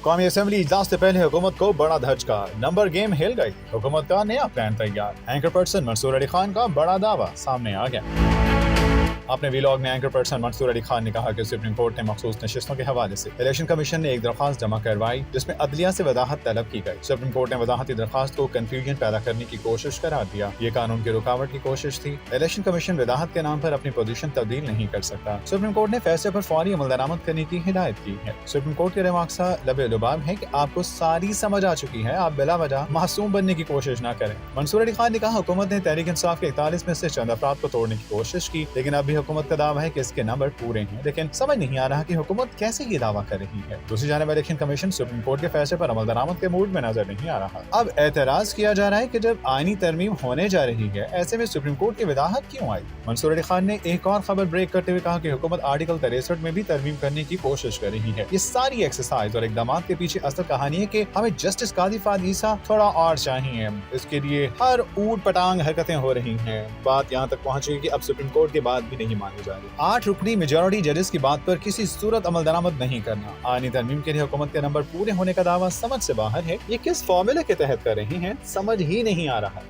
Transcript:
कौमी असेंबली इजलास से पहले हुकूमत को बड़ा धचका, नंबर गेम हिल गई, हुकूमत का नया प्लान तैयार। एंकर पर्सन मंसूर अली खान का बड़ा दावा सामने आ गया। अपने वीलॉग में एंकर पर्सन मंसूर अली खान ने कहा कि सुप्रीम कोर्ट ने मखसूस नशिस्तों के हवाले से इलेक्शन कमीशन ने एक दरख्वास्त जमा करवाई जिसमें अदलिया से वजाहत तलब की गई। सुप्रीम कोर्ट ने वजाहती दरख्वास्त को कंफ्यूजन पैदा करने की कोशिश करार दिया। ये कानून की रुकावट की कोशिश थी। इलेक्शन कमीशन वजाहत के नाम पर अपनी पोजीशन तब्दील नहीं कर सकता। सुप्रीम कोर्ट ने फैसले पर फौरी अमल दरामद करने की हिदायत की है। सुप्रीम कोर्ट के रिमार्क्स लबे लुबाब है कि आपको सारी समझ आ चुकी है, आप बिला वजह मासूम बनने की कोशिश न करें। मंसूर अली खान ने कहा हुकूमत ने तहरीक इंसाफ के 41 में से चंद अफराद को तोड़ने की कोशिश की, लेकिन अभी हुकूमत का दावा है कि इसके नंबर पूरे हैं, लेकिन समझ नहीं आ रहा कि हुकूमत कैसे ये दावा कर रही है। दूसरी जानिब इलेक्शन कमीशन सुप्रीम कोर्ट के फैसले पर अमल दरामद के मूड में नजर नहीं आ रहा। अब एतराज किया जा रहा है कि जब आईनी तरमीम होने जा रही है, ऐसे में सुप्रीम कोर्ट की वजाहत क्यों आई। मंसूर अली खान ने एक और खबर ब्रेक करते हुए कहा कि हुकूमत आर्टिकल 63 में भी तरमीम करने की कोशिश कर रही है। ये सारी एक्सरसाइज और इकदाम के पीछे असल कहानी है कि हमें जस्टिस कादी फाद ईसा थोड़ा और चाहिए। इसके लिए हर ऊट पटांग हरकतें हो रही हैं। बात यहाँ तक पहुंची कि अब सुप्रीम कोर्ट की बात भी नहीं मानी जा रही। 8 रुकनी मेजॉरिटी जजेस की बात पर किसी सूरत अमल दरामद नहीं करना। आईनी तरमीम के लिए हुकूमत के नंबर पूरे होने का दावा समझ से बाहर है। ये किस फॉर्मूले के तहत कर रही हैं, समझ ही नहीं आ रहा।